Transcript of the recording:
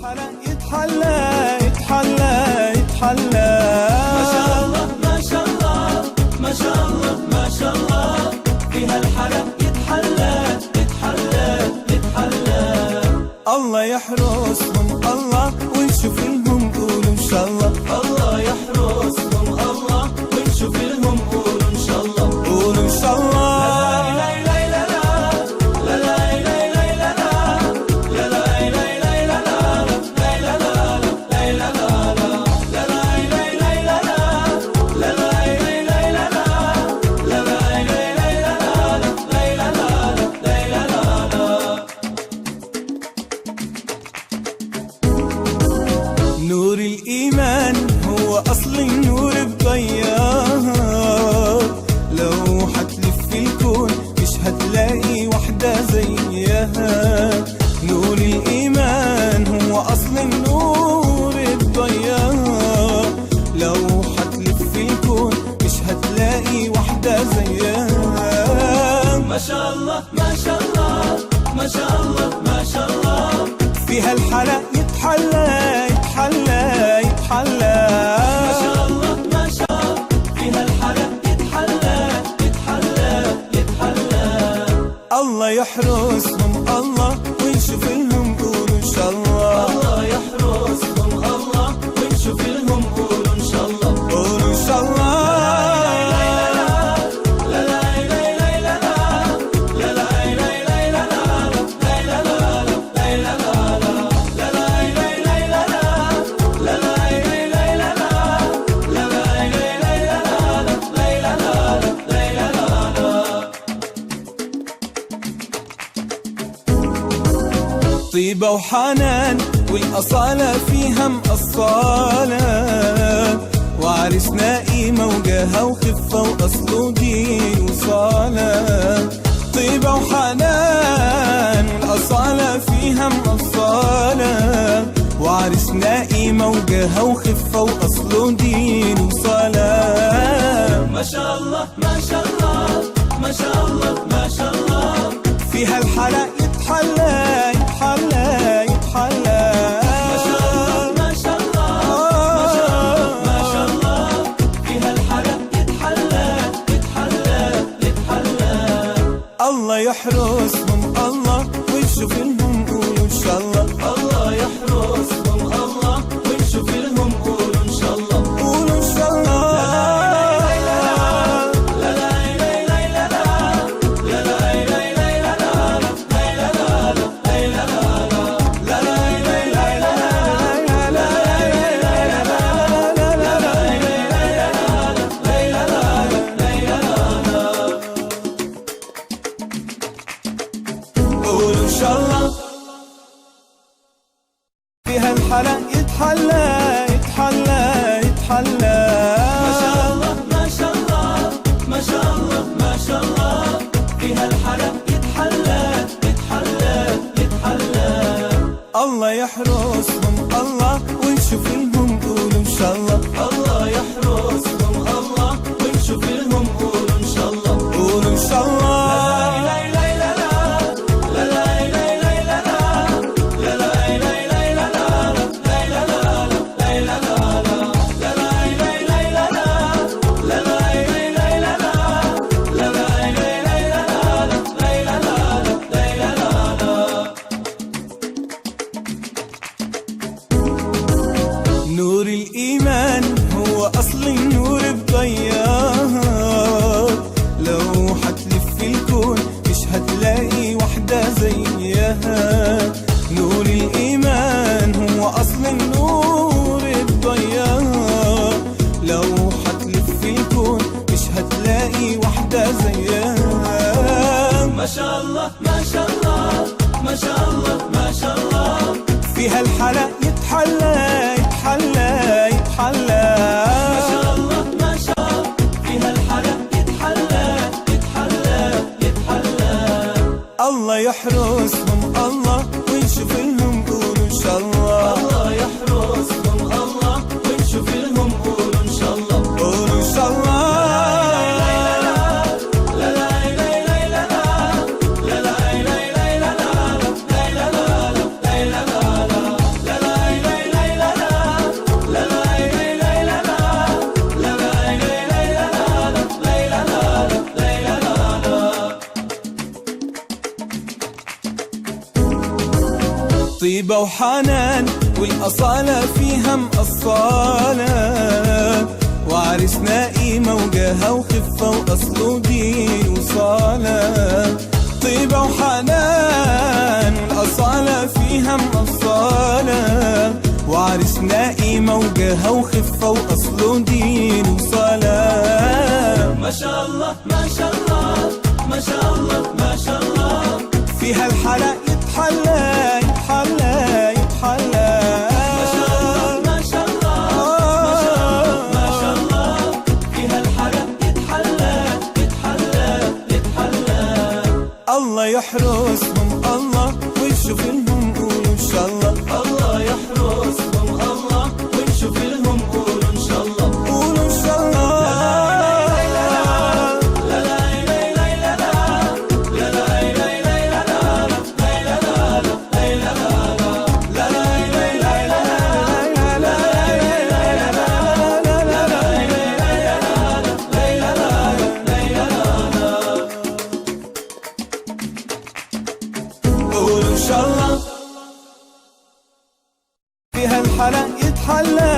الحلا يتحلى يتحلى يتحلى. ما شاء الله ما شاء الله ما شاء الله ما شاء الله، فيها الحلا يتحلى يتحلى يتحلى. الله يحرسهم الله ونشوف لهم قولوا ان شاء الله. الله يحرسهم الله ونشوف لهم قولوا ان شاء الله. قولوا ان شاء الله. نور الإيمان هو أصل النور الضيار، لو حتلف في الكون مش هتلاقي وحدة زيها. نور الإيمان هو أصل النور الضيار، لو حتلف في الكون مش هتلاقي وحدة زيها. ما شاء الله ما شاء الله ما شاء الله ما شاء الله، فيها الحلا يتحلى يتحلى يتحلى. ما شاء الله ما شاء الله، فيها الحلا يتحلى يتحلى يتحلى. الله يحرسهم الله ونشوف لهم قولوا ان شاء الله. الله يحرسهم الله ونشوف لهم قولوا ان شاء الله. قولوا ان شاء الله. طيبة وحنان والأصالة فيها مقصالة، وعرسنا قيمة وجاهة وخفة وأصله دين وصالة. طيبة وحنان والأصالة فيها مقصالة، وعرسنا قيمة وجاهة وخفة وأصله دين وصالة. ما شاء الله ما شاء الله ما شاء الله ما شاء الله، فيها الحلا يتحلى يتحلى يتحلى. ما شاء الله ما شاء الله ما شاء الله ما شاء الله، فيها الحلا يتحلى يتحلى يتحلى. الله يحرسهم الله ونشوف لهم قولوا ان شاء الله. الله يحرسهم الله ونشوف لهم قولوا ان شاء الله. قولوا ان شاء الله. قولوا ان شاء الله. فيها الحلا يتحلى يتحلى يتحلى. ما شاء الله ما شاء الله ما شاء الله ما شاء الله، فيها الحلا يتحلى يتحلى يتحلى. الله يحرسهم الله ونشوف لهم قولوا ان شاء الله. الله يحرسهم الله ونشوف لهم قولوا ان شاء الله. قولوا ان شاء الله. نور الإيمان هو أصل النور الضيار، لو حتلف في الكون مش هتلاقي وحدة زيها. نور الإيمان هو أصل النور الضيار، لو حتلف في الكون مش هتلاقي وحدة زيها. ما شاء الله ما شاء الله ما شاء الله ما شاء الله، فيها الحلا يتحلى يتحلى يتحلى. ما شاء الله ما شاء الله، فيها الحلا يتحلى يتحلى يتحلى. الله يحرسهم الله ونشوف لهم قولوا ان شاء الله. الله يحرسهم الله ونشوف لهم قولوا ان شاء الله. قولوا ان شاء الله. طيبة وحنان والأصالة فيها مقصالة، وعرسنا قيمة وجاهة وخفة وأصله دين وصالة. طيبة وحنان والأصالة فيها مقصالة، وعرسنا قيمة وجاهة وخفة وأصله دين وصالة. ما شاء الله ما شاء الله ما شاء الله ما شاء الله، فيها الحلا يتحلى يتحلى يتحلى. ما شاء الله ما شاء الله ما شاء الله ما شاء الله، فيها الحلا يتحلى يتحلى يتحلى. الله يحرسهم الله ويشوف لهم قولوا إن شاء الله. الله يحرسهم الله ونشوف لهم قولوا إن شاء الله. قولوا إن شاء الله. قولوا إن شاء الله. فيها الحلا يتحلى